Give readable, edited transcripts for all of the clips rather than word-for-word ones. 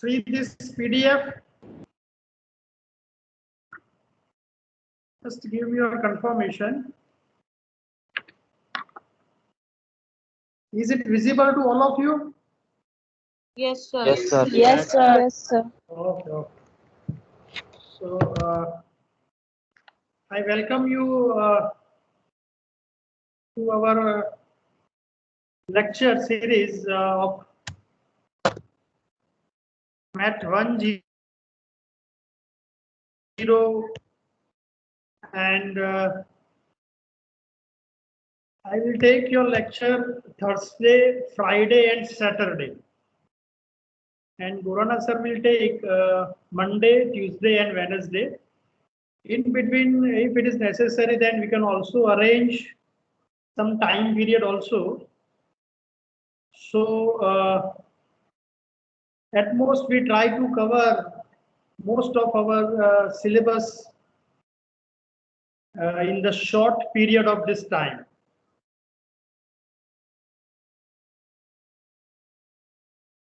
see this PDF? Just give me your confirmation. Is it visible to all of you? Yes, sir. Yes, sir. Yes, sir. Yes, sir. Okay. So I welcome you to our lecture series of Math 1.0 and I will take your lecture Thursday, Friday and Saturday. And Gorana sir will take Monday, Tuesday and Wednesday. In between, if it is necessary, then we can also arrange some time period also. So at most we try to cover most of our syllabus in the short period of this time.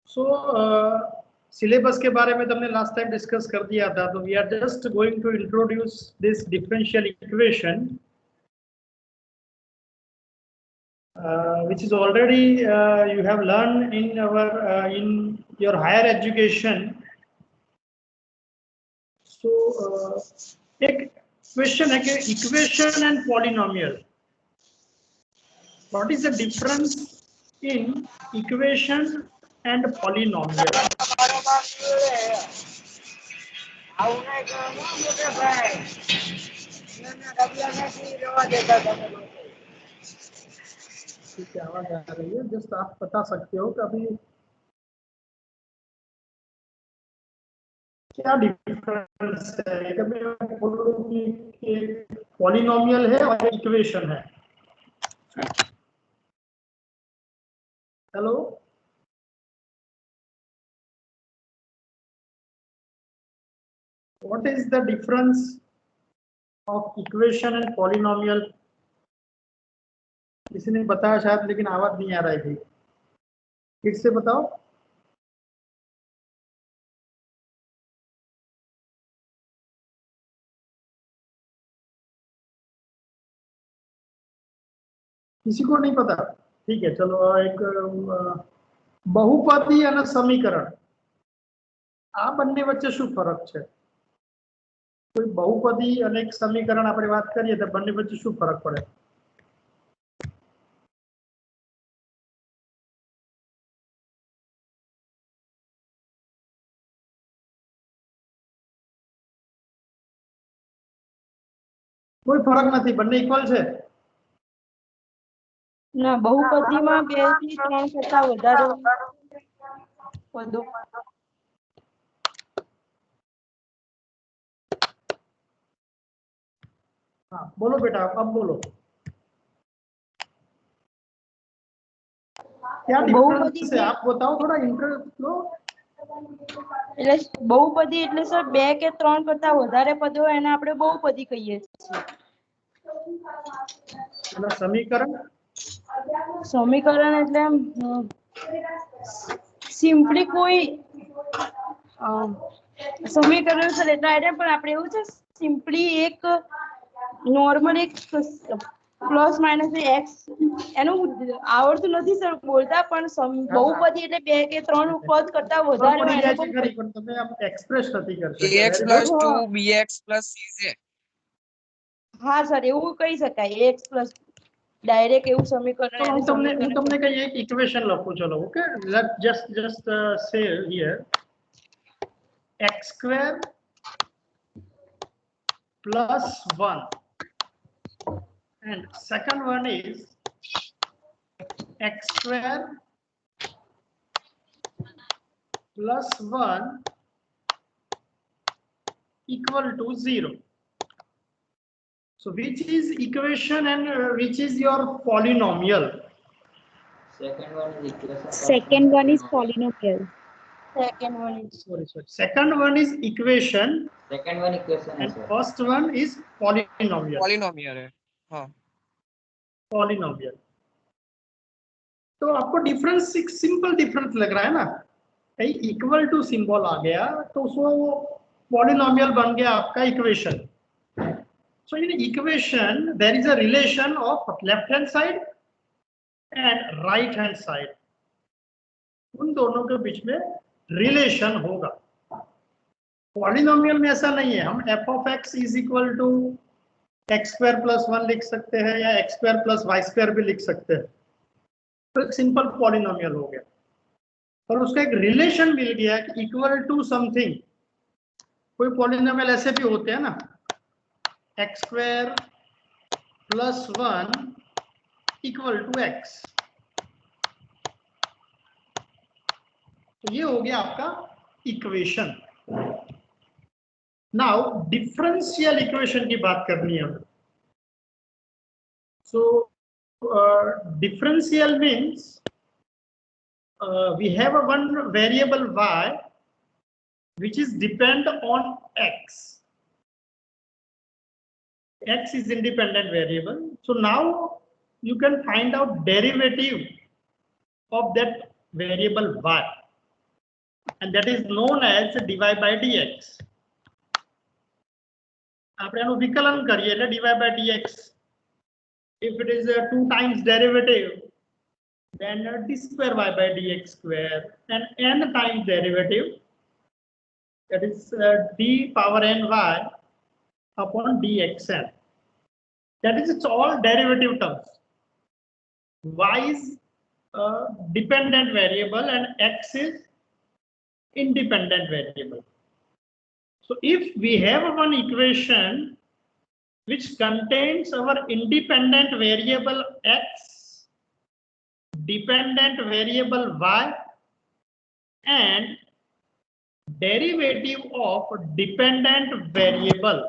So syllabus के बारे में तुमने last time discuss कर दिया था, तो we are just going to introduce this differential equation, which is already you have learned in our in your higher education. So एक question है कि equation and polynomial. What is the difference in equation and polynomial? ठीक है, आवाज आ रही है, just आप बता सकते हो कि अभी क्या डिफरेंस है। कभी मैं बोलूं कि पॉलिनोमियल है और इक्वेशन है। Hello, what is the difference of equation and polynomial? किसी ने बताया शायद, लेकिन आवाज नहीं आ रही थी, फिर से बताओ। किसी को नहीं पता? ठीक है, चलो एक बहुपदी અને સમીકરણ, આ બંને વચ્ચે શું ફરક છે? કોઈ बहुपदी અને એક સમીકરણ આપણે વાત કરીએ તો બંને વચ્ચે શું ફરક પડે? કોઈ ફરક નથી, બંને ઇક્વલ છે? ના, બહુપદીમાં 2 થી 3 કરતા વધારે પદો. हाँ बोलो बेटा, अब बोलो क्या डिफरेंस है, आप बताओ, थोड़ा इंटरेस्ट लो। એટલે બહુપદી એટલે સર 2 કે 3 કરતા વધારે પદો હોય એને આપણે બહુપદી કહીએ છીએ. અને સમીકરણ? સમીકરણ એટલે સિમ્પલી કોઈ સમીકરણ સર એટલે આઈડિયા, પણ આપણે એવું છે સિમ્પલી એક નોર્મલ એક પ્લસ માઇનસ એક્સ એનું આવડતું નથી સર બોલતા, પણ બહુપદી એટલે 2 કે 3 પદ કરતા વધારે હોય એને બહુપદી. પણ તમે આમ એક્સપ્રેસ નથી કરતા। ax plus 2 bx plus cz। હા સર, એવું કહી શકાય, x પ્લસ ડાયરેક્ટ એવું સમીકરણ. હું તમને કઈ એક ઇક્વેશન લખું, ચલો okay, just say here x square plus 1 and second one is x square plus 1 equal to 0. So which is equation and which is your polynomial? Second one is polynomial. Second one is Sorry. Second one is equation. Second one equation And first one is polynomial. Polynomial है। हाँ, polynomial. तो आपको difference simple difference लग रहा है ना? Equal to symbol आ गया तो उसको पॉलिनोमियल बन गया आपका equation. So in equation there is a relation of left hand side and right hand side. उन दोनों के बीच में रिलेशन होगा. पॉलिनोमियल में ऐसा नहीं है. हम f of x is equal to x square plus 1 लिख सकते हैं या x square plus y square भी लिख सकते हैं. तो एक सिंपल पॉलिनोमियल हो गया और उसका एक रिलेशन मिल गया कि इक्वल टू समथिंग. कोई पॉलिनोमियल ऐसे भी होते हैं ना, x square plus 1 equal to x. तो ये हो गया आपका इक्वेशन. नाउ डिफरेंशियल इक्वेशन की बात करनी है हमें. So differential means we have a one variable y which is depend on x. X is independent variable. So now you can find out derivative of that variable y, and that is known as dy by dx. આપણે એનું વિકલન કરીએ એટલે dy by dx. If it is a 2 times derivative, then d square y by dx square, and n times derivative, that is d power n y upon dxn. That is, it's all derivative terms. Y is a dependent variable and x is independent variable. So if we have one equation which contains our independent variable x, dependent variable y, and derivative of dependent variable,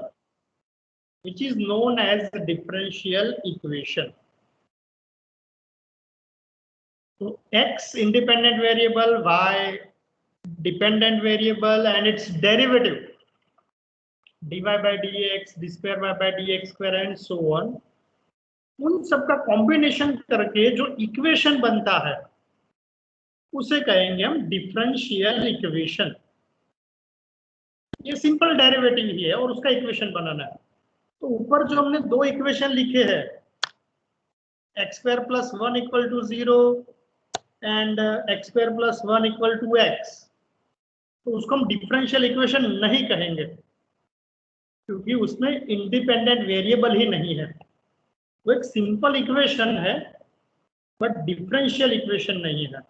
which is known as the differential equation. So x independent variable, y dependent variable, and its derivative dy by dx, d square y by dx square, and so on. उन सबका combination करके जो equation बनता है उसे कहेंगे हम differential equation. ये सिंपल डेरिवेटिव ही है और उसका इक्वेशन बनाना है. तो ऊपर जो हमने दो इक्वेशन लिखे हैं, x square plus 1 equal to 0 and x square plus 1 equal to x, तो उसको हम डिफरेंशियल इक्वेशन नहीं कहेंगे क्योंकि उसमें इंडिपेंडेंट वेरिएबल ही नहीं है. वो एक सिंपल इक्वेशन है बट डिफरेंशियल इक्वेशन नहीं है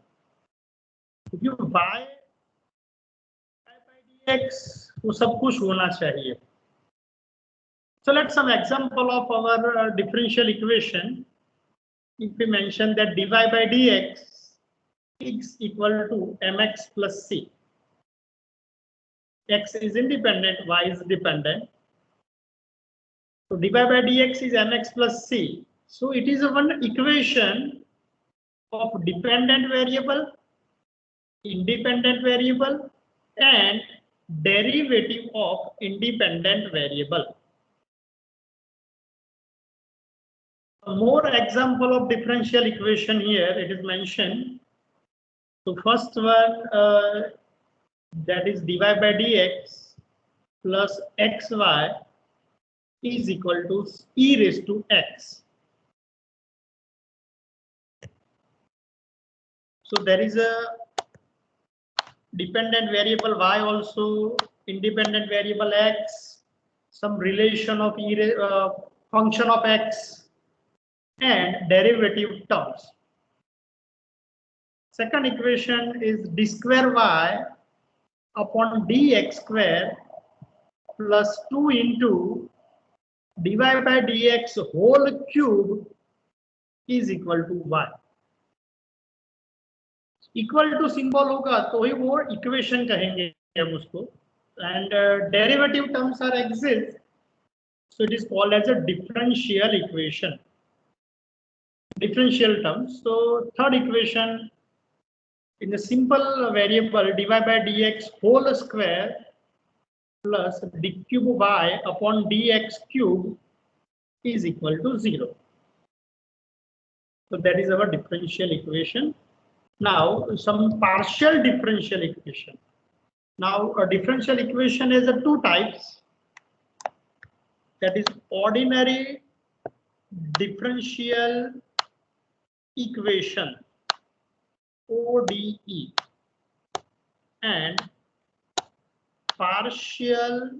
क्योंकि y by dx वो सब कुछ होना चाहिए. So let's some example of our differential equation. If we mention that dy by dx is equal to mx plus c. X is independent, y is dependent. So dy by dx is mx plus c. So it is a one equation of dependent variable, independent variable, and derivative of independent variable. A more example of differential equation here it is mentioned. So first one that is dy by dx plus xy is equal to e raised to x. So there is a dependent variable y also, independent variable x, some relation of function of x, and derivative terms. Second equation is d square y upon dx square plus 2 into dy by dx whole cube is equal to y. Equal to symbol होगा तो ही वो equation कहेंगे हम उसको. And derivative terms are exist, so it is called as a differential equation. Differential terms. So third equation in the simple variable dy by dx whole square plus d cube y upon dx cube is equal to 0. So that is our differential equation. Now some partial differential equation. Now a differential equation is a two types, that is ordinary differential equation ODE and partial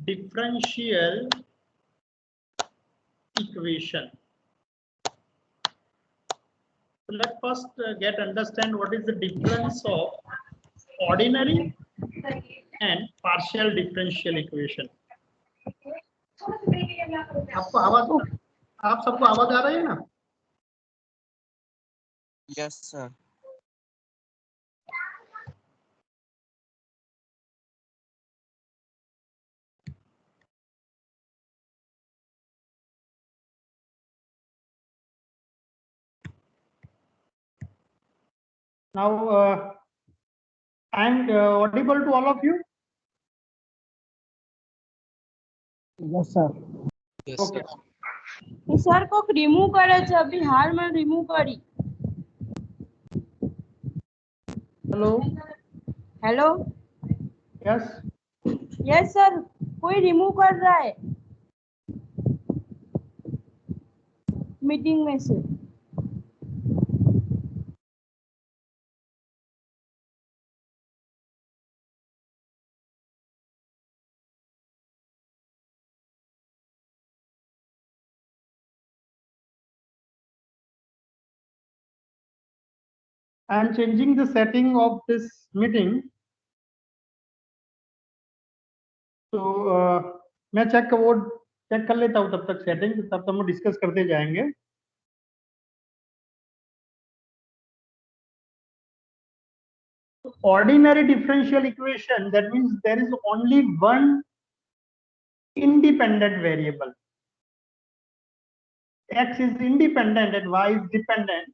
differential equation. So let's first get understand what is the difference of ordinary and partial differential equation. आपको आवाज, आप सबको आवाज आ रही है ना? Yes, sir. Now I am audible to all of you. Yes, sir. Yes, Okay. sir. Sir કોક remove કરે છે અભી હાલમાં રિમૂવ કરી. Hello. Hello Yes. Yes sir कोई रिमूव कर रहा है मीटिंग में से. I am changing the setting of this meeting. तो मैं चेक कर लेता हूँ तब तक सेटिंग, तब तक हम डिस्कस करते जाएंगे. Ordinary differential equation, that means there is only one independent variable. X is independent and Y is dependent.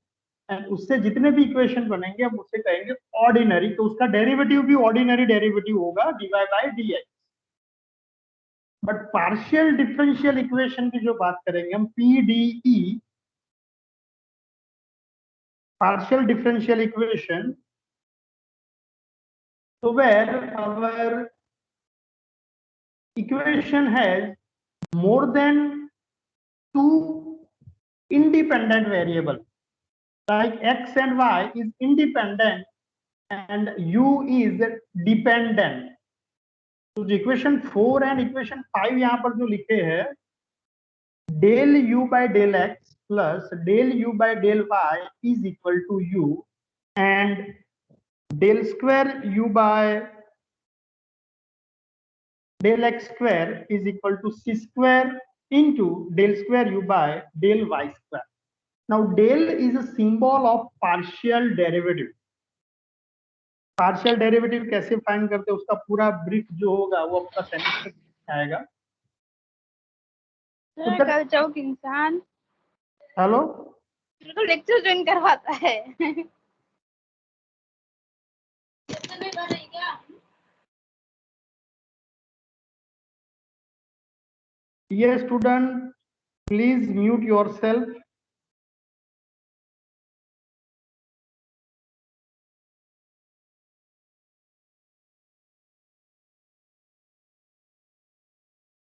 And उससे जितने भी इक्वेशन बनेंगे हम उससे कहेंगे ऑर्डिनरी. तो उसका डेरिवेटिव भी ऑर्डिनरी डेरिवेटिव होगा dy by dx. But partial differential equation की जो बात करेंगे हम PDE, partial differential equation, so where our equation has more than two independent variable, like x and y is independent and u is dependent. तो जो equation 4 and equation 5 यहाँ पर जो लिखे हैं, del u by del x plus del u by del y is equal to u and del square u by del x square is equal to c square into del square u by del y square. Now del is a symbol of partial derivative. Partial derivative कैसे find करते हैं उसका पूरा brief जो होगा वो आपका semester में आएगा. सर कल चौक इंसान हेलो, तो लेक्चर ज्वाइन करवाता है. ये student please mute yourself.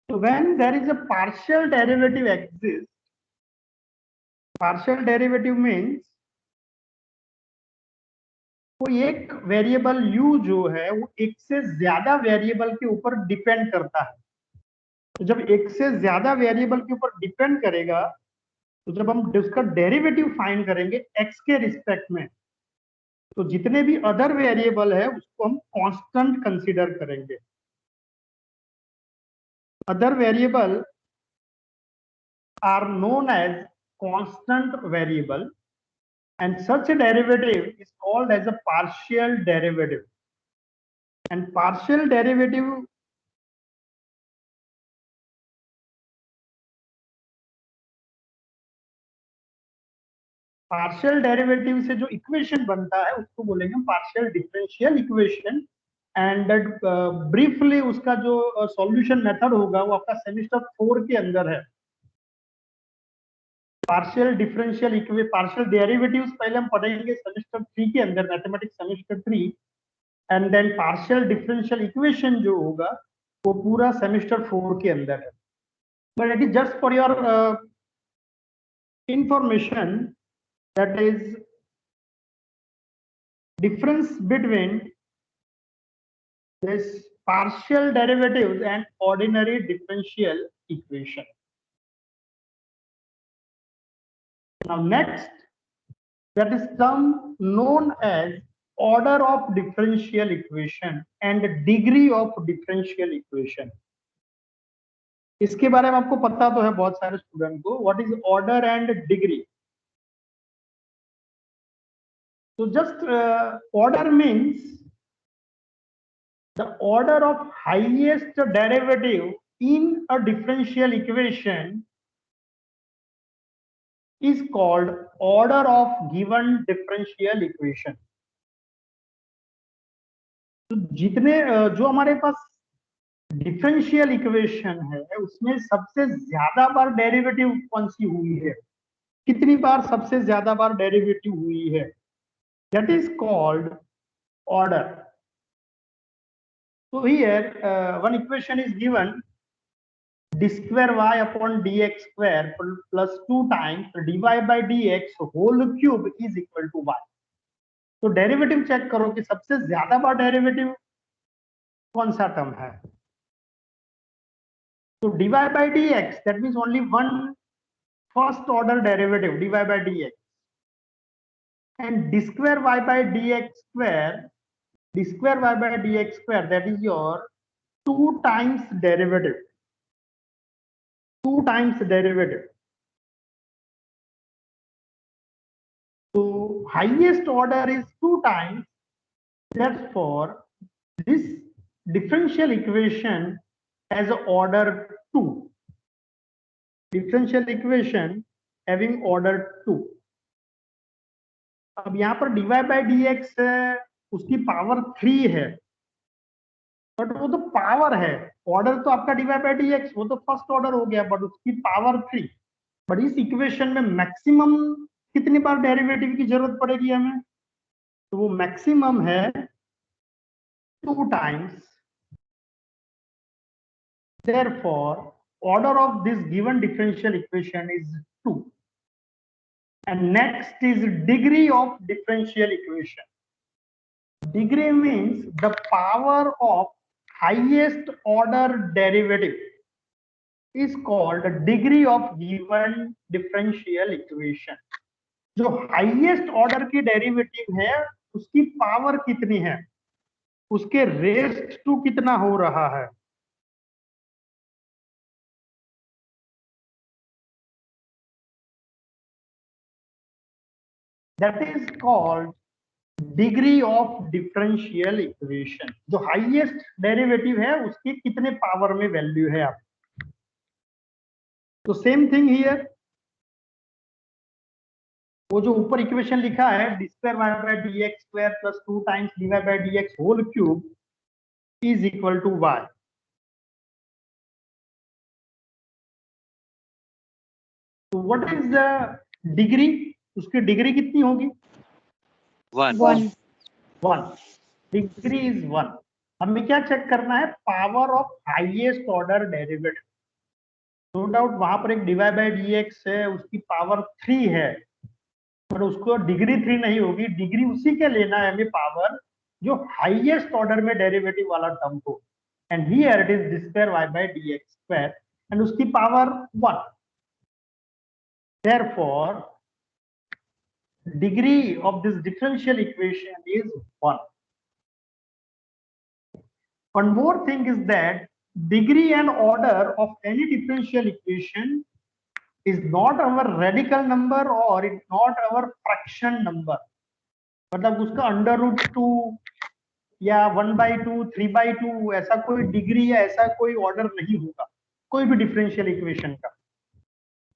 So when there is a partial derivative exists, partial derivative means कोई एक वेरिएबल u जो है वो एक से ज्यादा वेरिएबल के ऊपर डिपेंड करता है. तो जब एक से ज्यादा वेरिएबल के ऊपर डिपेंड करेगा तो जब हम उसका डेरिवेटिव फाइंड करेंगे x के रिस्पेक्ट में, तो जितने भी अदर वेरिएबल है उसको हम कांस्टेंट कंसीडर करेंगे. Other variable are known as constant variable and such a derivative is called as a partial derivative. And partial derivative से जो इक्वेशन बनता है उसको बोलेंगे partial differential equation. And briefly उसका जो सॉल्यूशन मेथड होगा वो आपका सेमेस्टर 4 के अंदर है. पार्शियल डिफरेंशियल पार्शियल डेरिवेटिव्स पहले हम पढ़ेंगे सेमेस्टर 3 के अंदर, mathematics semester 3, and then partial differential equation जो होगा वो पूरा सेमेस्टर 4 के अंदर है. But it is just for your information, that is difference between this partial derivatives and ordinary differential equation. Now next, that is term known as order of differential equation and degree of differential equation. इसके बारे में आपको पता तो है बहुत सारे student को, what is order and degree. So just order means the order of highest derivative in a differential equation is called order of given differential equation. तो जितने जो हमारे पास डिफरेंशियल इक्वेशन है उसमें सबसे ज्यादा बार डेरिवेटिव कौन सी हुई है, कितनी बार सबसे ज्यादा बार डेरिवेटिव हुई है, that is called order. So here one equation is given, d square y upon dx square plus 2 times dy by dx whole cube is equal to y. तो डेरिवेटिव चेक करो कि सबसे ज्यादा बार डेरिवेटिव कौन सा term है. तो dy by dx, that means only one first order derivative, dy by dx, and d square y by dx square, d square y by dx square, that is your 2 times derivative, 2 times derivative. So highest order is 2 times, therefore this differential equation has order 2, differential equation having order 2. अब यहाँ पर dy by dx उसकी power 3 है, but वो तो power है, order तो आपका dy by dx वो तो फर्स्ट ऑर्डर हो गया, बट उसकी पावर 3. बट इस इक्वेशन में मैक्सिमम कितनी बार डेरिवेटिव की जरूरत पड़ेगी हमें, तो वो मैक्सिमम है 2 times. Therefore order of this given differential equation is 2. And next is degree of differential equation. Degree means the power of highest order derivative is called degree of given differential equation. जो highest order की derivative है उसकी power कितनी है, उसके rest to कितना हो रहा है. That is called degree of differential equation. जो हाईएस्ट डेरिवेटिव है उसकी कितने पावर में वैल्यू है आप. तो सेम थिंग हियर, वो जो ऊपर इक्वेशन लिखा है d square y by dx square plus 2 times dy by dx whole cube is equal to y. So what is the degree, उसकी डिग्री कितनी होगी, 1. 1. Degree is 1. हमें क्या चेक करना है, power of highest order derivative. No doubt वहां पर एक dy by dx है उसकी पावर 3 है, पर उसको डिग्री 3 नहीं होगी, डिग्री उसी के लेना है हमें पावर जो हाईएस्ट ऑर्डर में डेरिवेटिव वाला टर्म हो. And here it is d square y by dx square and उसकी power 1. Therefore degree of this differential equation is 1. One more thing is that degree and order of any differential equation is not our radical number or it's not our fraction number. मतलब उसका under root 2 या 1/2 3/2 ऐसा कोई degree या ऐसा कोई order नहीं होगा कोई भी डिफरेंशियल इक्वेशन का.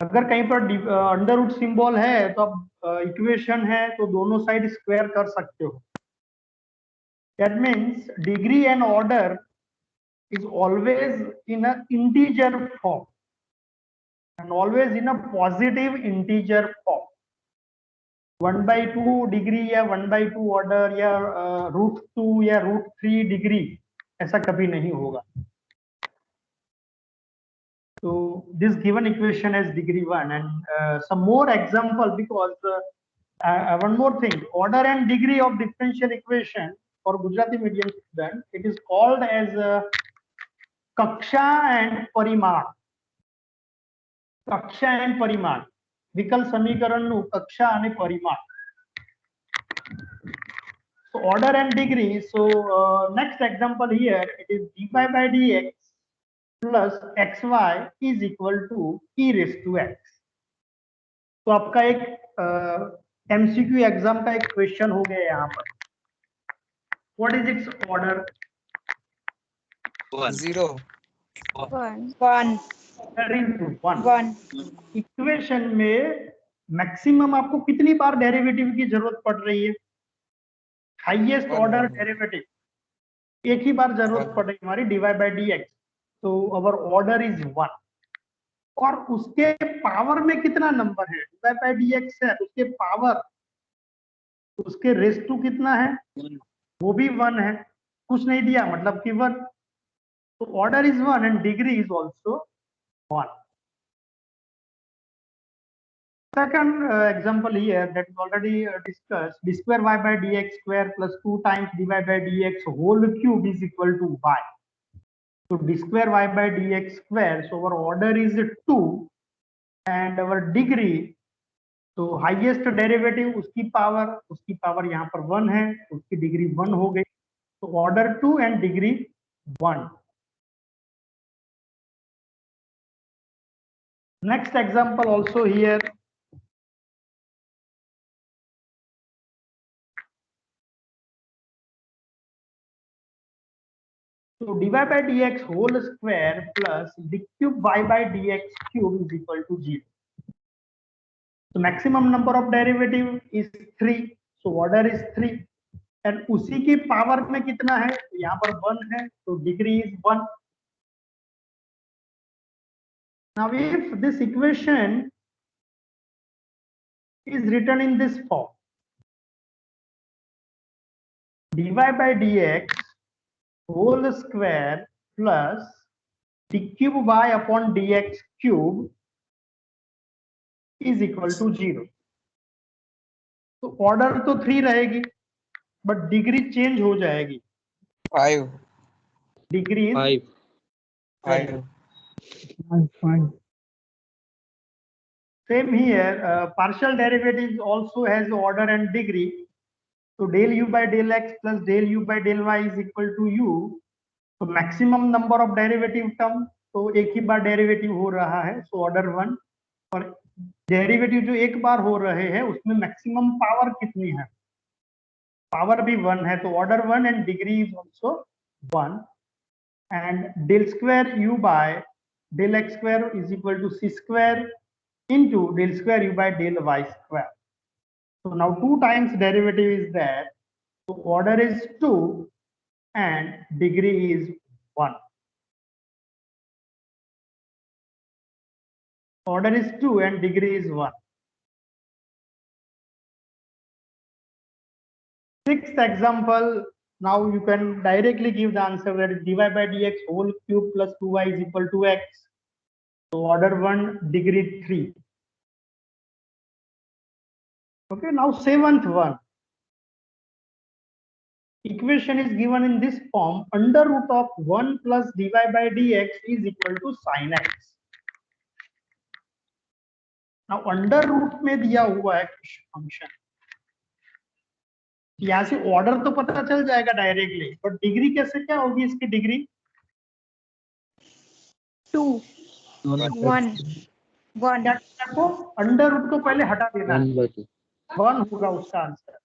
अगर कहीं पर अंडर रूट सिंबल है तो अब इक्वेशन है तो दोनों साइड स्क्वायर कर सकते हो. That means degree and order is always in an integer form. and always in a positive integer form. 1/2 degree या 1/2 ऑर्डर या √2 या √3 डिग्री ऐसा कभी नहीं होगा. So this given equation has degree 1 and some more example because one more thing, order and degree of differential equation for Gujarati medium student, it is called as kaksha and pariman. कक्षा and परिमाण विकल समीकरण નું કક્ષા અને પરિમાણ. So order and degree. So next example here, it is dy by dx plus xy is equal to e raised to x. तो आपका एक एमसीक्यू एग्जाम का एक क्वेश्चन हो गया यहाँ पर. What is it's order? 0. 1. 1. Equation में मैक्सिमम आपको कितनी बार डेरिवेटिव की जरूरत पड़ रही है? हाईएस्ट ऑर्डर डेरिवेटिव एक ही बार जरूरत पड़ रही है हमारी dy by dx. तो अवर ऑर्डर इज 1 और उसके पावर में कितना नंबर है? dy by dx है, उसके पावर उसके रेस टू कितना है? वो भी 1 है. कुछ नहीं दिया मतलब कि 1. तो order is 1 and degree is also 1. Second example here that is already discussed, d square y by dx square plus 2 times dy by dx whole cube is equal to y. So d square y by dx square, so our order is 2 and our degree, so highest derivative उसकी power यहाँ पर 1 है, उसकी degree 1 हो गई. तो order 2 and degree 1. Next example also here. So dy by dx whole square plus d cube y by dx cube is equal to 0. So maximum number of derivative is 3. So order is 3 and उसी की power में कितना है? तो यहाँ पर 1 है, तो degree is 1. Now if this equation is written in this form, dy by dx whole square plus d cube y upon dx cube is equal to 0. तो ऑर्डर तो 3 रहेगी बट डिग्री चेंज हो जाएगी. 5. Degree 5. Fine. Same here, partial derivatives also has order and degree. So del u by del x plus del u by del y is equal to u. So maximum number of derivative term, तो एक ही बार derivative हो रहा है, so order 1. और derivative जो एक बार हो रहे हैं उसमें मैक्सिमम पावर कितनी है? पावर भी 1 है, तो order 1 and degree is also 1. And del square u by del x square is equal to c square into del square u by del y square. So now 2 times derivative is there, so order is 2 and degree is 1. Order is 2 and degree is 1. Sixth example, now you can directly give the answer, that is dy by dx whole cube plus 2y is equal to x. So order 1, degree 3. Okay, now seventh one. Equation is given in this form, under root of 1 plus dy by dx is equal to sin x. Now under root में दिया हुआ है function, यहाँ से order तो पता चल जाएगा डायरेक्टली, बट डिग्री कैसे क्या होगी? इसकी डिग्री 2. 1. 1. आपको अंडर रूट को पहले हटा देना है, 1 होगा उसका आंसर.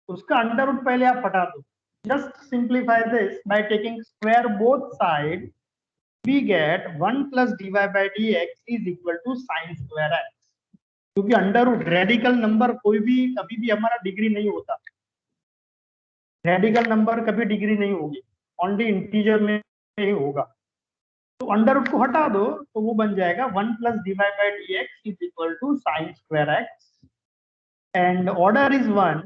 उसका अंडर रूट पहले आप हटा दो. Just simplify this by taking square both side, we get 1 plus dy by dx is equal to sin square x. क्योंकि अंडर रूट रेडिकल नंबर कोई भी कभी भी हमारा डिग्री नहीं होता, रेडिकल नंबर कभी डिग्री नहीं होगी, ओनली इंटीजर में ही होगा. तो अंडर रूट को हटा दो तो वो बन जाएगा 1 plus dy by d x is equal to sine square x, and order is 1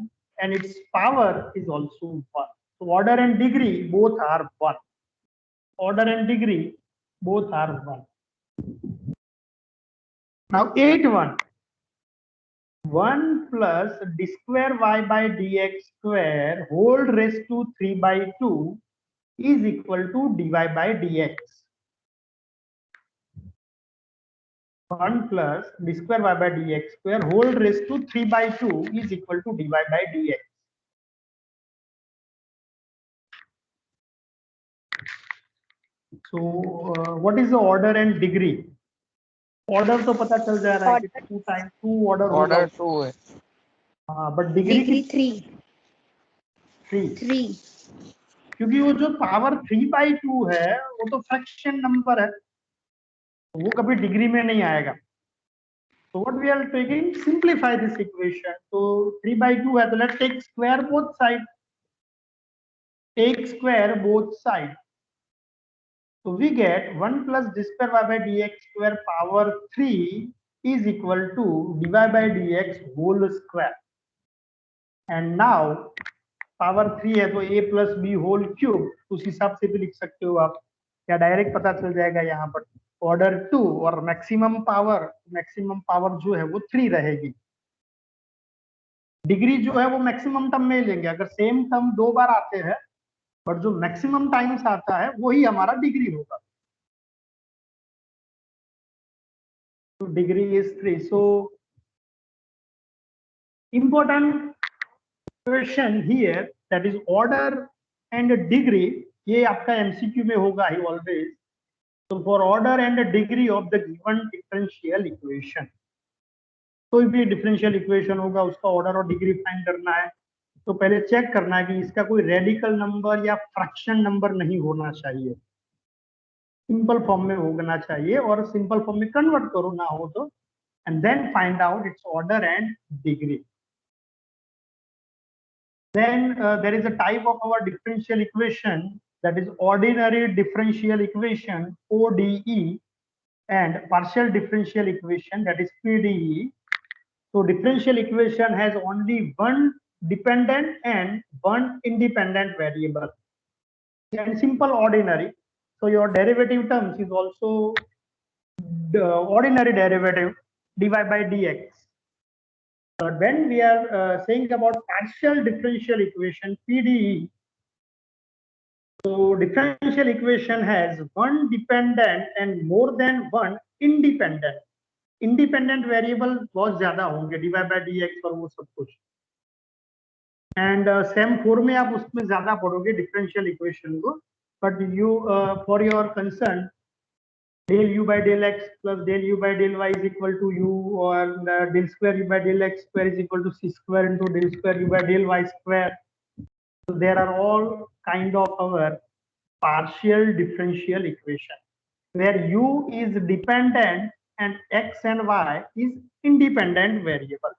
and its power is also 1. So order and degree both are 1. Order and degree both are 1. Now 8(1). 1 plus d square y by dx square whole raised to 3 by 2 is equal to dy by dx. 1 plus d square y by dx square whole raised to 3 by 2 is equal to dy by dx. So what is the order and degree? Order तो पता चल जा रहा है कि 2 times 2 order होगा, Order 2 है. but degree Degree की 3. 3, 3. क्योंकि वो जो पावर 3 by 2 है वो तो फ्रैक्शन नंबर है, वो कभी डिग्री में नहीं आएगा. So what we are taking, simplify this equation. So 3 by 2 है तो let's take square both side. Take square both side. So we get 1 plus d square y by dx square power 3 is equal to dy by dx whole square. And now power 3 है तो a plus b whole cube, उस हिसाब से भी लिख सकते हो आप, या डायरेक्ट पता चल जाएगा यहाँ पर. ऑर्डर 2 और मैक्सिमम पावर जो है वो 3 रहेगी. डिग्री जो है वो मैक्सिमम टर्म में लेंगे, अगर सेम टर्म 2 बार आते हैं बट जो मैक्सिमम टाइम्स आता है वही हमारा डिग्री होगा. तो degree is 3. So important question here, that is order and degree, ये आपका एमसीक्यू में होगा ही ऑलवेज. तो for order and degree of the given differential equation, कोई भी डिफरेंशियल इक्वेशन होगा उसका ऑर्डर और डिग्री फाइंड करना है तो पहले चेक करना है कि इसका कोई रेडिकल नंबर या फ्रैक्शन नंबर नहीं होना चाहिए, सिंपल फॉर्म में होना चाहिए, और सिंपल फॉर्म में कन्वर्ट करो ना हो तो, and then find out its order and degree. Then there is a type of our differential equation, that is ordinary differential equation ODE, and partial differential equation, that is PDE. So differential equation has only one dependent and one independent variable, and simple ordinary. So your derivative terms is also the ordinary derivative dy by dx. When we are saying about partial differential equation PDE, so differential equation has one dependent and more than one independent. Independent variable बहुत ज्यादा होंगे, dy by dx और वो सब कुछ. And same 4 में आप उसमें ज्यादा पढ़ोगे डिफरेंशियल इक्वेशन को, but you for your concern, del u by del x plus del u by del y is equal to u, or del square u by del x square is equal to c square into del square u by del y square. So there are all kind of our partial differential equation where u is dependent and x and y is independent variable.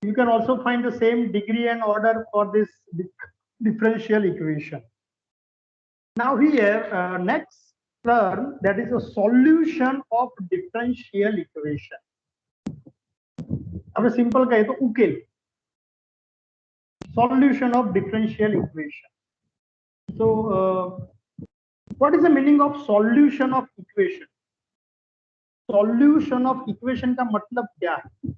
You can also find the same degree and order for this differential equation. Now here next term, that is a solution of differential equation. अब simple कहे तो उकेल, solution of differential equation. So what is the meaning of solution of equation? Solution of equation का मतलब क्या है?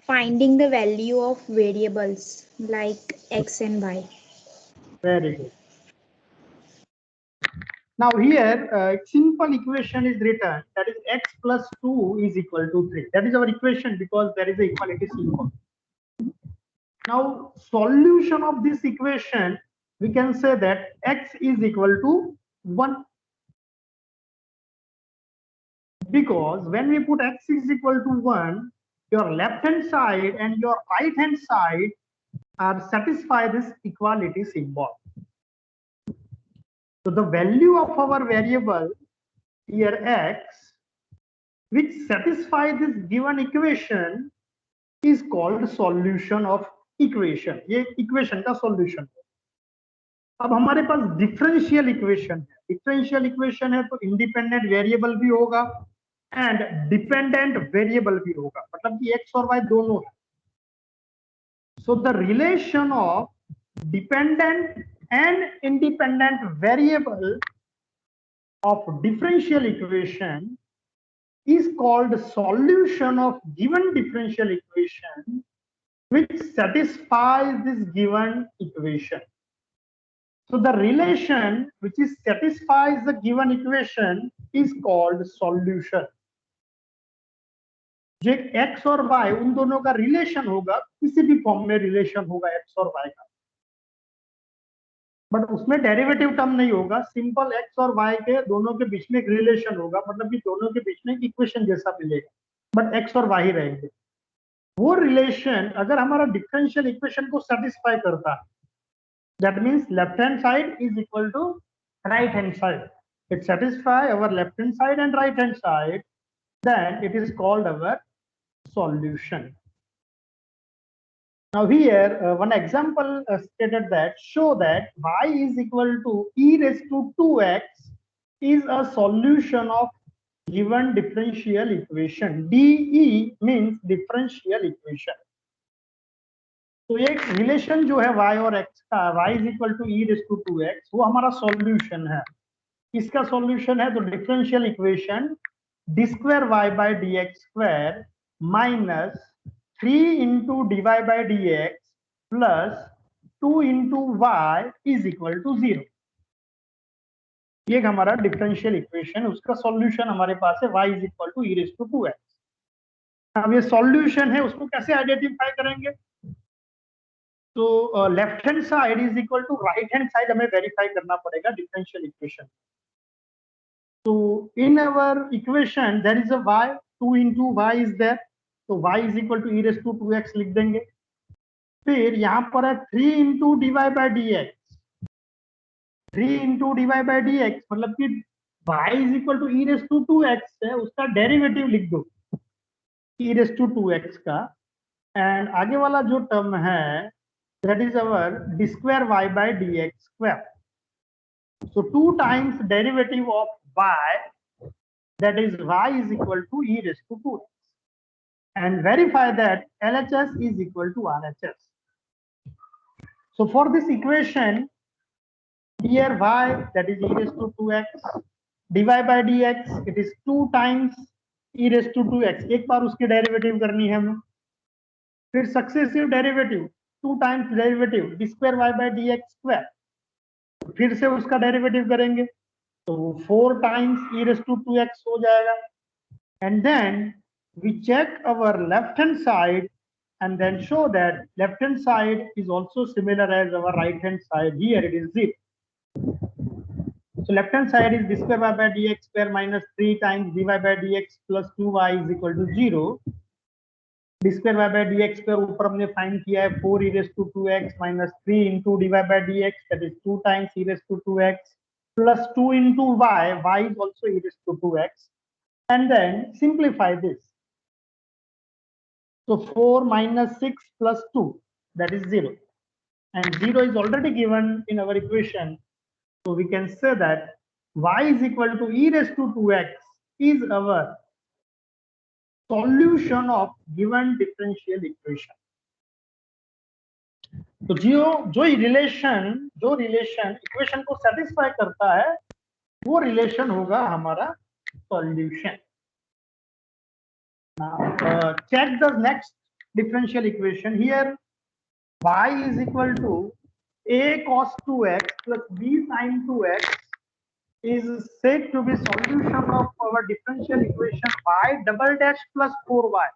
Finding the value of variables like x and y. Very good. Now here simple equation is written, that is x plus 2 is equal to 3. That is our equation because there is a equality symbol. Now solution of this equation, we can say that x is equal to 1, because when we put x is equal to 1, your left hand side and your right hand side are satisfy this equality symbol. So the value of our variable here x, which satisfy this given equation, is called solution of equation, ये equation का solution. अब हमारे पास differential equation है। Differential equation है तो independent variable भी होगा and dependent variable भी होगा, मतलब कि एक्स और वाई दोनों है। So the relation of dependent and independent variable of differential equation is called solution of given differential equation which satisfies this given equation. So the relation which is satisfies the given equation is called solution. जो x और y उन दोनों का relation होगा, किसी भी form में relation होगा x और y का, बट उसमें डेरिवेटिव टर्म नहीं होगा, सिंपल एक्स और वाई के दोनों के बीच में एक रिलेशन होगा, मतलब कि दोनों के बीच में एक इक्वेशन जैसा मिलेगा, बट एक्स और वाई रहेंगे। वो रिलेशन अगर हमारा डिफरेंशियल इक्वेशन को सेटिस्फाई करता है, that means left hand side is equal to right hand side, it satisfy our left hand side and right hand side, then it is called our solution. Now here one example stated that show that y is equal to e raised to 2x is a solution of given differential equation. DE means differential equation. तो एक relation जो है y और x का, y is equal to e raised to 2x, वो हमारा solution है। इसका सॉल्यूशन है तो differential equation d square y by dx square minus 3 into dy by dx plus 2 into y is equal to 0। ये हमारा डिफरेंशियल इक्वेशन, उसका solution हमारे पास है y is equal to e raised to 2x। अब ये solution है, उसको कैसे आइडेंटिफाई करेंगे? तो left hand side is equal to right hand side हमें वेरीफाई करना पड़ेगा डिफरेंशियल इक्वेशन। तो in our equation there is a y, 2 into y is there, तो y is equal to e raised to 2x लिख देंगे। फिर यहाँ पर है 3 into dy by dx, 3 into dy by dx मतलब कि y is equal to e raised to 2x है, उसका डेरिवेटिव लिख दो e raised to 2x का, एंड आगे वाला जो टर्म है that is our d square y by dx square. So 2 times derivative of y, that is y is equal to e raised to 2x, and verify that LHS is equal to RHS. So for this equation, here y, that is e raised to 2x, dy by dx, it is 2 times e raised to 2x, एक बार उसकी derivative करनी है हमें, फिर successive derivative 2 times derivative d square y by dx square, फिर से उसका derivative करेंगे तो 4 times e raised to 2x हो जाएगा, and then we check our left hand side and then show that left hand side is also similar as our right hand side. Here it is 0. So left hand side is d square y by dx square minus 3 times dy by dx plus 2y is equal to 0. d square y by dx square ऊपर हमने find किया है 4 e raised to 2x minus 3 into dy by dx, that is 2 times e raised to 2x plus 2 into y is also e raised to 2x, and then simplify this. So 4 minus 6 plus 2, that is 0, and 0 is already given in our equation, so we can say that y is equal to e raised to 2x is our solution of given differential equation. तो जो relation equation को satisfy करता है वो relation होगा हमारा solution. Check the next differential equation. Here y is equal to a cos 2x plus b sin 2x is said to be solution of our differential equation y double dash plus 4y.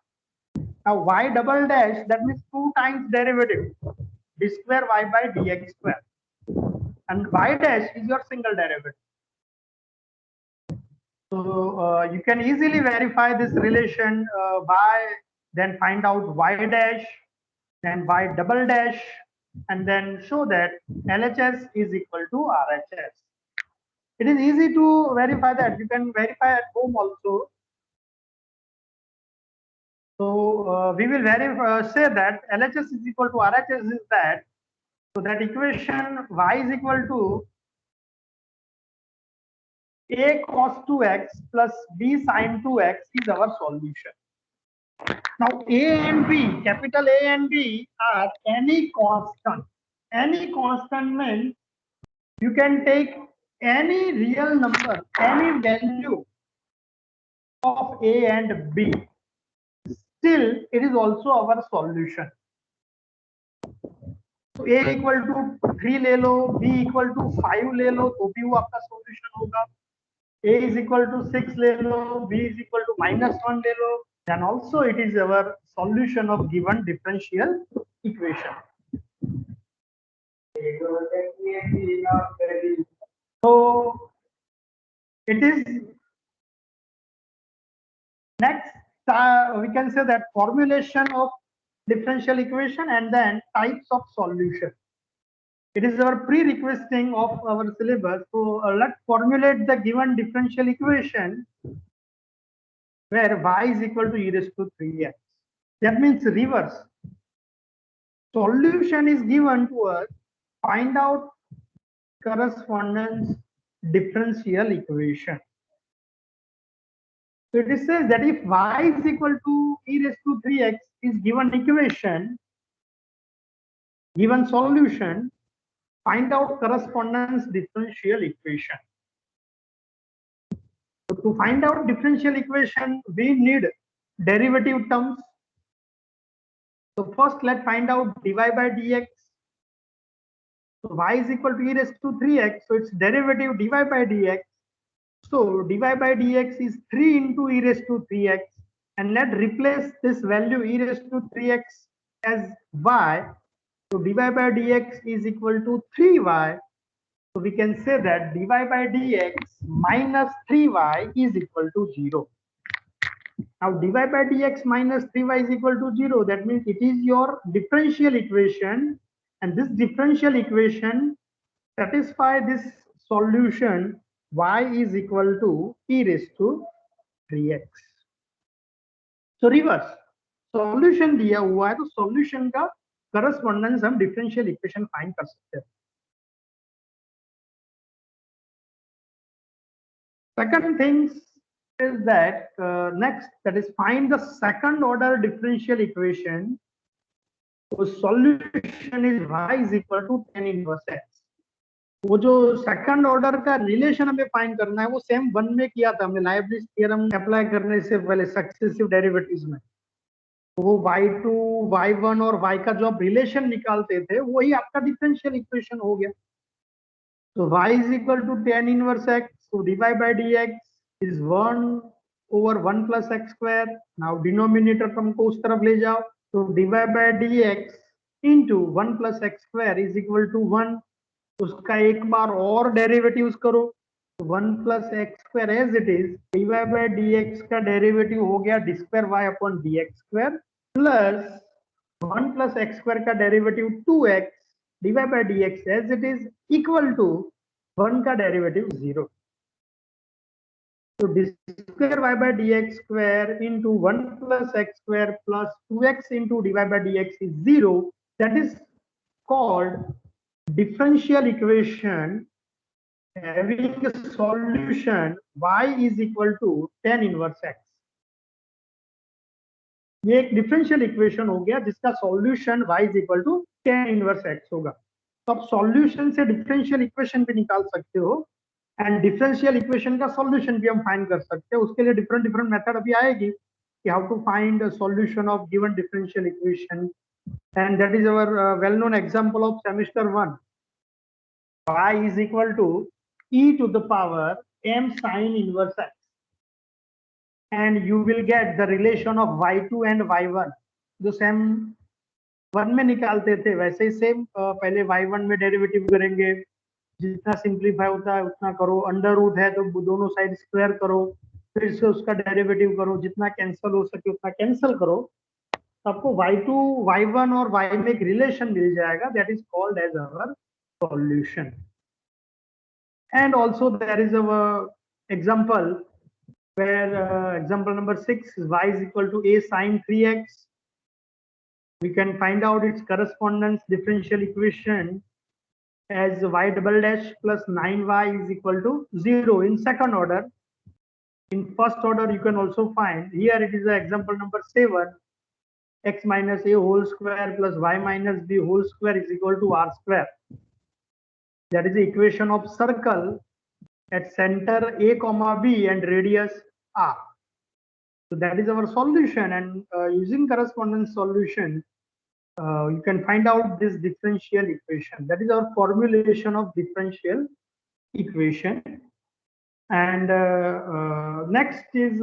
Now y double dash, that means 2 times derivative d square y by dx square, and y dash is your single derivative. So you can easily verify this relation by then find out y dash, then y double dash, and then show that LHS is equal to RHS. It is easy to verify that. You can verify at home also. So we will say that LHS is equal to RHS is that. So that equation y is equal to a cos 2x plus b sin 2x is our solution. Now a and b, capital A and B are any constant. Any constant means you can take any real number, any value of A and B. Still, it is also our solution. तो a equal to 3 ले लो, b equal to 5 ले लो, तो भी वो आपका solution होगा. a is equal to 6 ले लो, b is equal to -1 ले लो, then also it is our solution of given differential equation. So it is next we can say that formulation of differential equation and then types of solution. It is our prerequisiting of our syllabus. So let's formulate the given differential equation where y is equal to e raised to 3x. That means reverse. Solution is given to us. Find out correspondence differential equation. So it says that if y is equal to e raised to 3x is given equation, given solution, find out correspondence differential equation. So to find out differential equation, we need derivative terms. So first let's find out dy by dx. So y is equal to e raised to 3x, so its derivative dy by dx. So dy by dx is 3 into e raised to 3x, and let's replace this value e raised to 3x as y. So dy by dx is equal to 3y. So we can say that dy by dx minus 3y is equal to 0. Now dy by dx minus 3y is equal to 0. That means it is your differential equation, and this differential equation satisfy this solution y is equal to e raised to 3x. So reverse solution दिया हुआ है तो solution का correspondence हम differential equation find कर सकते हैं. Second things is that next, that is find the second order differential equation. So solution is y is equal to tan inverse x. वो जो सेकंड ऑर्डर का रिलेशन हमें find करना है वो सेम वन में किया था हमने लाइबनिट्ज थ्योरम अप्लाई करने से पहले सक्सेसिव डेरिवेटिव्स में. वो y2 y1 और y का जो आप रिलेशन निकालते थे वही आपका डिफरेंशियल इक्वेशन हो गया. So y is equal to tan inverse x. So dy by dx is 1 over 1 plus x square. Now denominator term को उस तरफ ले जाओ. So dy by dx into 1 plus x square is equal to 1. उसका एक बार और derivatives करो. 1 plus x square as it is. dy by dx का डेरिवेटिव हो गया d square y upon dx square plus 1 plus x square का derivative 2x dy by dx as it is equal to 1 का derivative 0. So d square y by dx square into 1 plus x square plus 2x into dy by dx is 0. That is called differential equation having a solution y is equal to tan inverse x. ये एक differential equation हो गया जिसका solution y is equal to tan inverse x होगा. तो आप solution से differential equation भी निकाल सकते हो एंड डिफरेंशियल इक्वेशन का सॉल्यूशन भी हम फाइंड कर सकते हैं. उसके लिए डिफरेंट मेथड अभी आएगी कि how to find solution of given differential equation, and that is our well known example of semester 1. y is equal to e to the power m sin inverse x, and you will get the relation of y2 and y1 जो same one में निकालते थे वैसे ही same पहले y1 में derivative करेंगे, जितना simplify होता है उतना करो. अंडर रूट है तो दोनों साइड स्क्वायर करो, फिर से उसका डेरिवेटिव करो, जितना कैंसिल हो सके उतना कैंसिल करो. आपको y2 y1 और y में एक रिलेशन मिल जाएगा. That is called as our solution. And also there is a example where example number 6 is y is equal to a sine 3x. We can find out its correspondence differential equation as y double dash plus 9y is equal to 0 in second order. In first order, you can also find, here it is example number 7, x minus a whole square plus y minus b whole square is equal to r square. That is the equation of circle at center a comma b and radius r. So that is our solution, and using correspondence solution, you can find out this differential equation. That is our formulation of differential equation. And next is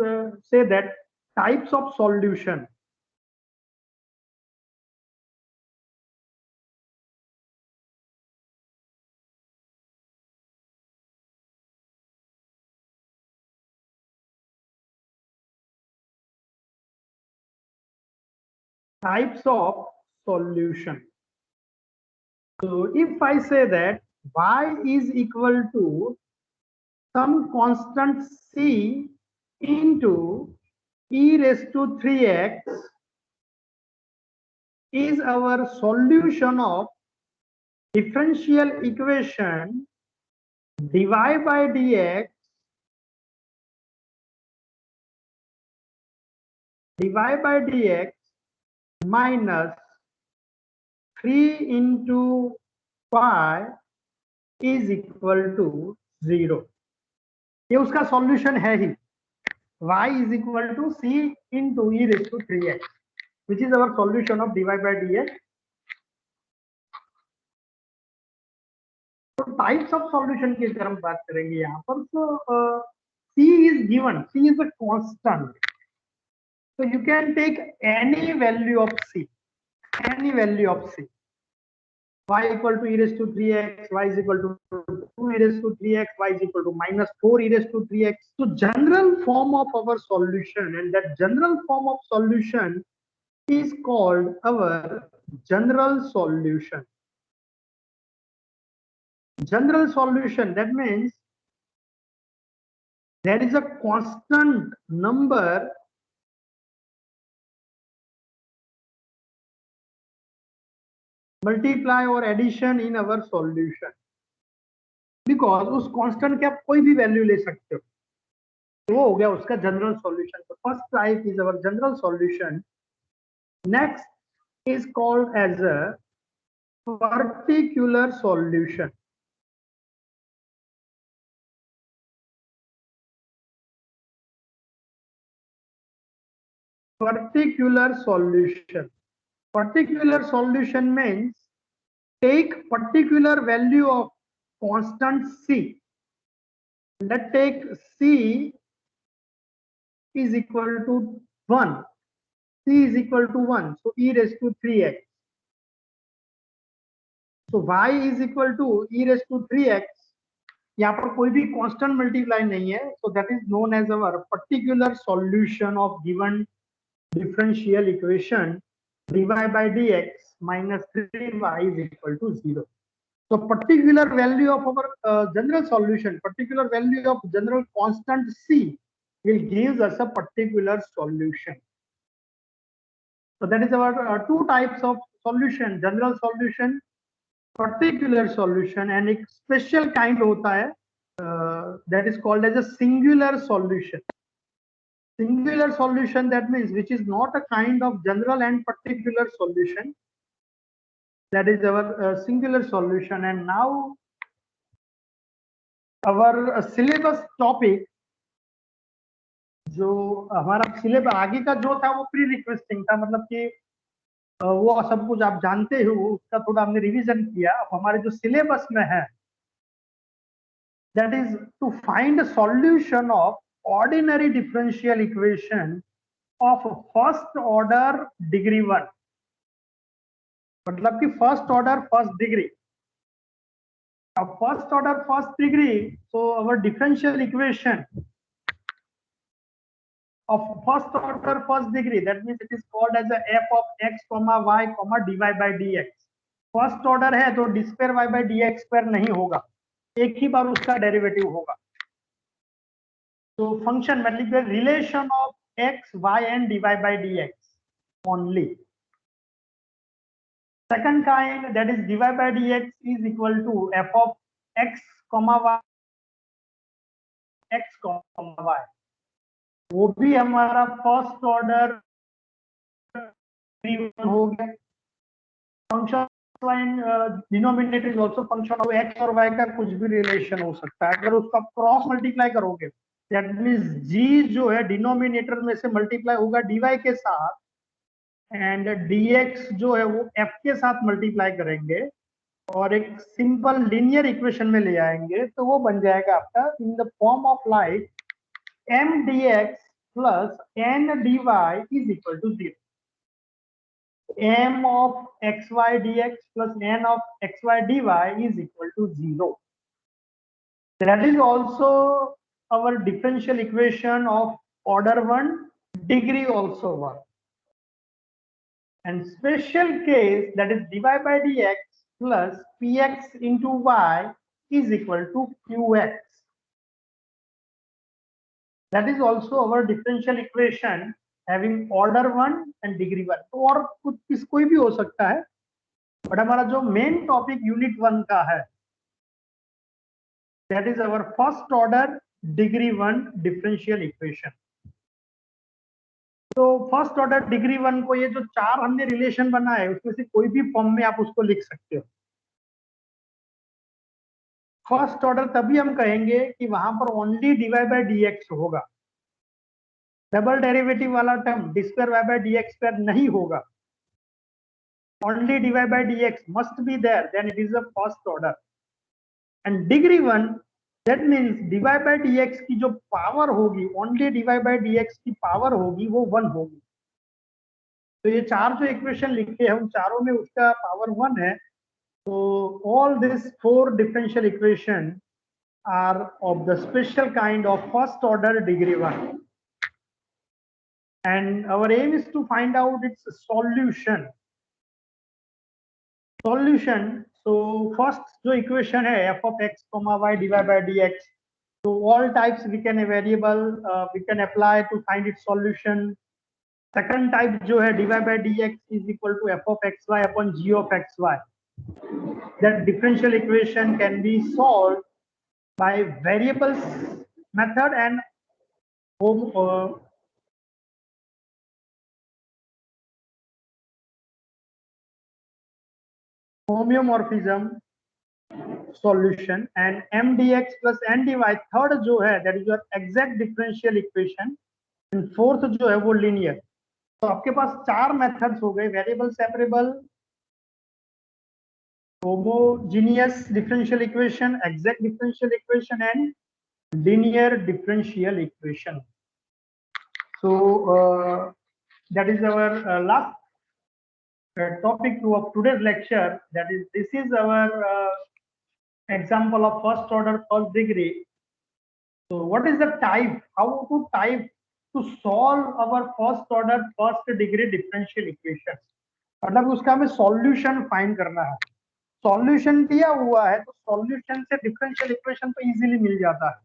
say that types of solution. Types of solution. So if I say that y is equal to some constant c into e raised to 3x is our solution of differential equation dy by dx minus 3 into y is equal to 0. ये उसका solution है ही, y is equal to c into e raised to 3x, which is our solution of dy by dx. तो types of solution की अगर हम बात करेंगे यहाँ पर, तो c is given, c is a constant, so you can take any value of c, y equal to e raised to 3x, y is equal to 2 e raised to 3x, y is equal to minus 4 e raised to 3x. So general form of our solution, and that general form of solution is called our general solution. General solution, that means there is a constant number multiply or addition in our solution, because उस constant के आप कोई भी value ले सकते हो, तो वो हो गया उसका general solution. So first type is our general solution. Next is called as a particular solution. Particular solution. Particular solution means take particular value of constant c. Let's take c is equal to 1. C is equal to 1. So e raised to 3x. So y is equal to e raised to 3x. यहाँ पर कोई भी constant multiply नहीं है. So that is known as our particular solution of given differential equation dy by dx minus 3y is equal to 0. So particular value of our general solution, particular value of general constant c will give us a particular solution. So that is our two types of solution, general solution, particular solution, and a special kind hota hai, that is called as a singular solution. Singular solution, that means which is not a kind of general and particular solution. That is our singular solution. And now our syllabus topic, जो हमारा syllabus आगे का जो था वो pre requesting था, मतलब कि वो सब कुछ आप जानते हो, उसका थोड़ा हमने रिवीजन किया. अब हमारे जो सिलेबस में है, that is to find a solution of ordinary differential equation of first order degree 1, मतलब कि फर्स्ट ऑर्डर फर्स्ट डिग्री. अब first order first degree, so our differential equation of first order first degree, that means it is called as a f of x comma y comma dy by dx. First order है तो d square y by dx square नहीं होगा, एक ही बार उसका derivative होगा. तो function मतलब relation of x, y and dy by dx only. Second kind, that is dy by dx is equal to f of x comma y, x comma y. वो भी हमारा फर्स्ट ऑर्डर हो गया. Function denominator is also function of x और y का कुछ भी relation हो सकता है. अगर उसका क्रॉस मल्टीप्लाई करोगे, दैट मींस g जो है डिनोमिनेटर में से मल्टीप्लाई होगा dy के साथ, एंड dx जो है वो f के साथ मल्टीप्लाई करेंगे और एक सिंपल लीनियर इक्वेशन में ले आएंगे, तो वो बन जाएगा आपका in the form of like m dx plus n dy is equal to 0. m of xy dx plus n of xy dy is equal to 0. That is also our differential equation of order 1, degree also 1. And special case, that is dy by dx plus px into y is equal to qx. That is also our differential equation having order 1 and degree 1. तो और कुछ कोई भी हो सकता है, but हमारा जो मेन टॉपिक यूनिट 1 का है, that is our first order degree 1 differential equation. तो फर्स्ट ऑर्डर डिग्री 1 को ये जो चार हमने रिलेशन बनाए उसमें से कोई भी फॉर्म में आप उसको लिख सकते हो. फर्स्ट ऑर्डर तभी हम कहेंगे कि वहां पर ओनली dy by dx होगा. डबल डेरिवेटिव वाला term d square y by d x square नहीं होगा. Only dy by dx must be there, then it is a first order. And degree 1, that means dy by dx की जो power होगी, only dy by dx की power होगी वो 1 होगी. तो ये चार जो इक्वेशन लिखे हैं उन चारों में उसका पावर 1 है. So all these four differential equations are of the special kind of first order degree 1. And our aim is to find out its solution. So first जो equation है f of x comma y dy by dx. So all types we can a variable we can apply to find its solution. Second type जो है dy by dx is equal to f of xy upon g of xy. That differential equation can be solved by variables method and homeomorphism solution. And m dx plus n dy third जो है that is your exact differential equation, and fourth जो है वो linear. तो आपके पास चार methods हो गए: variable separable, homogeneous differential equation, exact differential equation and linear differential equation. So that is our last topic of today's lecture. That is, this is our example of first order first degree. So what is the type, how to type to solve our first order first degree differential equation? मतलब उसका हमें solution find करना है. Solution दिया हुआ है तो solution से डिफरेंशियल इक्वेशन तो इजीली मिल जाता है,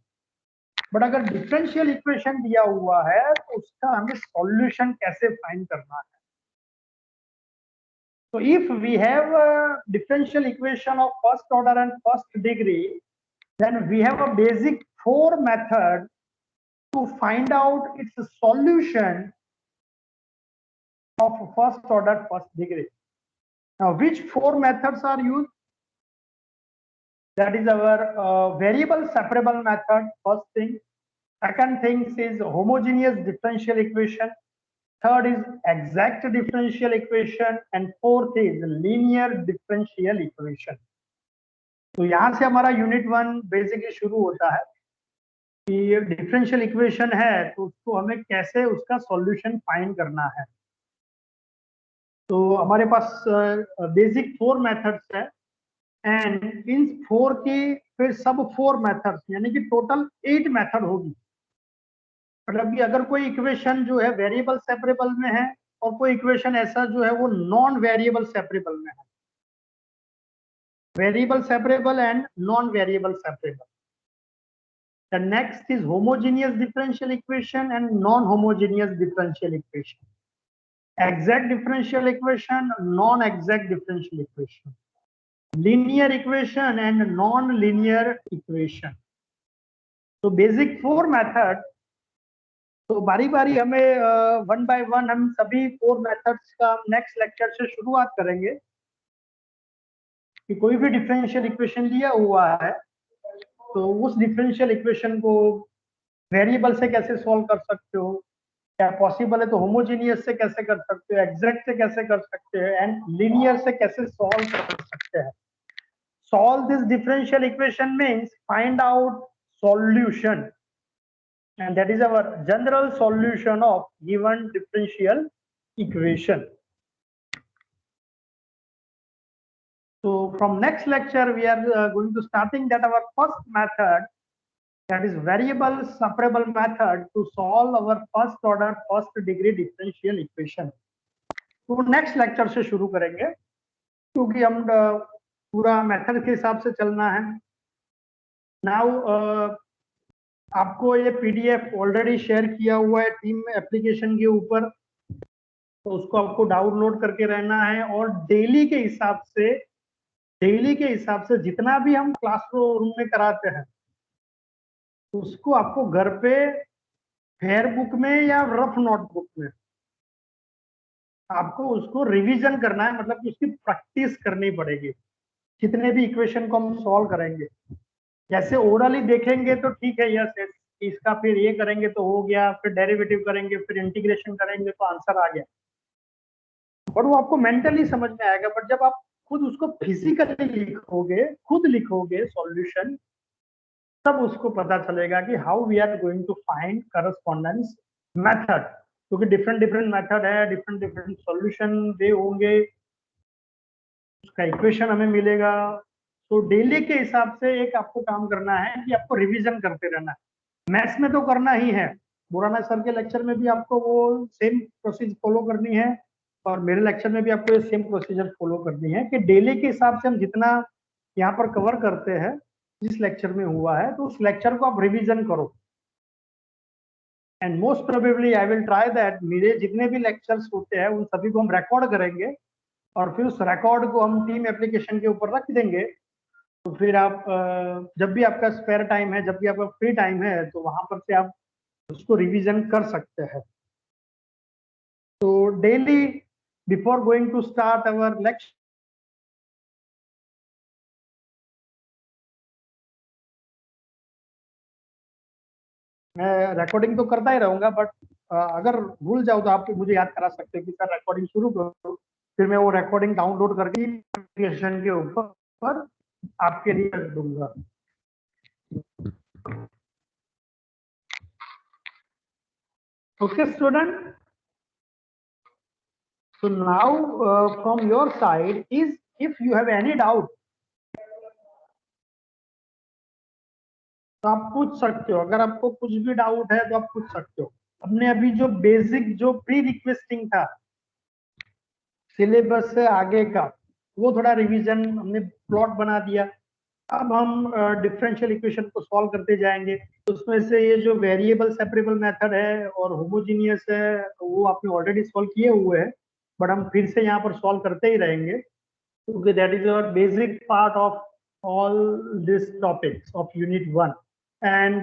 बट अगर डिफरेंशियल इक्वेशन दिया हुआ है तो उसका हमें सॉल्यूशन कैसे फाइंड करना है. तो if we have a differential equation of first order and first degree, then we have a basic 4 method to find out its solution of first order first degree. Now, which 4 methods are used? That is our variable separable method, first thing. Second thing is homogeneous differential equation. Third is exact differential equation. And fourth is linear differential equation. तो यहाँ से हमारा unit 1 basically शुरू होता है कि differential equation है तो उसको हमें कैसे उसका सॉल्यूशन फाइंड करना है. तो हमारे पास बेसिक 4 मेथड्स है, एंड इन 4 की फिर सब 4 मेथड्स, यानी कि टोटल 8 मेथड होगी. मतलब कि अगर कोई इक्वेशन जो है वेरिएबल सेपरेबल में है और कोई इक्वेशन ऐसा जो है वो नॉन वेरिएबल सेपरेबल में है, variable separable and non variable separable. The next is homogeneous differential equation and non-homogeneous differential equation. Exact differential equation, non-exact differential equation. Linear equation and non-linear equation. तो basic 4 method, तो बारी बारी हमें one by one हम सभी 4 methods का next lecture से शुरुआत करेंगे कि कोई भी डिफरेंशियल इक्वेशन दिया हुआ है तो उस डिफरेंशियल इक्वेशन को वेरिएबल से कैसे सॉल्व कर सकते हो, क्या पॉसिबल है तो होमोजेनियस से कैसे कर सकते हो, एग्जैक्ट से कैसे कर सकते हो एंड लीनियर से कैसे सॉल्व कर सकते हैं. Solve this differential equation means find out solution, and that is our general solution of given differential equation. So from next lecture we are going to starting that our first method, that is variable separable method to solve our first order first degree differential equation. तो next lecture से शुरू करेंगे क्योंकि हम पूरा method के हिसाब से चलना है. नाउ आपको ये पीडीएफ ऑलरेडी शेयर किया हुआ है टीम एप्लीकेशन के ऊपर, तो उसको आपको डाउनलोड करके रहना है और डेली के हिसाब से जितना भी हम क्लासरूम में कराते हैं उसको आपको घर पे फेयर बुक में या रफ नोटबुक में आपको उसको रिवीजन करना है, मतलब कि उसकी प्रैक्टिस करनी पड़ेगी. जितने भी इक्वेशन को हम सॉल्व करेंगे, जैसे ओरली देखेंगे तो ठीक है, यस इसका फिर ये करेंगे तो हो गया, फिर डेरिवेटिव करेंगे, फिर इंटीग्रेशन करेंगे तो आंसर आ गया, बट वो आपको मेंटली समझ में आएगा. बट जब आप खुद उसको फिजिकली लिखोगे, खुद लिखोगे सॉल्यूशन, तब उसको पता चलेगा कि how we are going to find correspondence method, क्योंकि डिफरेंट मेथड है, डिफरेंट सॉल्यूशन वे होंगे, उसका इक्वेशन हमें मिलेगा. तो डेली के हिसाब से एक आपको काम करना है कि आपको रिवीजन करते रहना है. मैथ्स में तो करना ही है, बुराना सर के लेक्चर में भी आपको वो सेम प्रोसीजर फॉलो करनी है और मेरे लेक्चर में भी आपको ये सेम प्रोसीजर फॉलो करनी है कि डेली के हिसाब से हम जितना यहाँ पर कवर करते हैं जिस लेक्चर में हुआ है तो उस लेक्चर को आप रिवीजन करो. And most probably I will try that मेरे जितने भी लेक्चर्स होते हैं उन सभी को हम रिकॉर्ड करेंगे और फिर उस रिकॉर्ड को हम टीम एप्लीकेशन के ऊपर रख देंगे. तो फिर आप जब भी आपका स्पेयर टाइम है, जब भी आपका फ्री टाइम है, तो वहां पर से आप उसको रिवीजन कर सकते हैं. तो daily before going to start our lecture, मैं रिकॉर्डिंग तो करता ही रहूंगा, बट अगर भूल जाओ तो आप मुझे याद करा सकते हैं कि सर रिकॉर्डिंग शुरू करो, फिर मैं वो रिकॉर्डिंग डाउनलोड करके एप्लीकेशन के ऊपर आपके लिए रख दूंगा. Okay, student. So now from your side is if you have any doubt, तो आप पूछ सकते हो. अगर आपको कुछ भी डाउट है तो आप पूछ सकते हो. हमने अभी जो बेसिक जो प्री रिक्वेस्टिंग था सिलेबस से आगे का, वो थोड़ा रिवीजन हमने प्लॉट बना दिया. अब हम डिफरेंशियल इक्वेशन को सॉल्व करते जाएंगे. तो उसमें से ये जो वेरिएबल सेपरेबल मेथड है और होमोजीनियस है वो आपने ऑलरेडी सॉल्व किए हुए हैं, बट हम फिर से यहाँ पर सॉल्व करते ही रहेंगे क्योंकि that is our basic part of all this topics of unit 1. And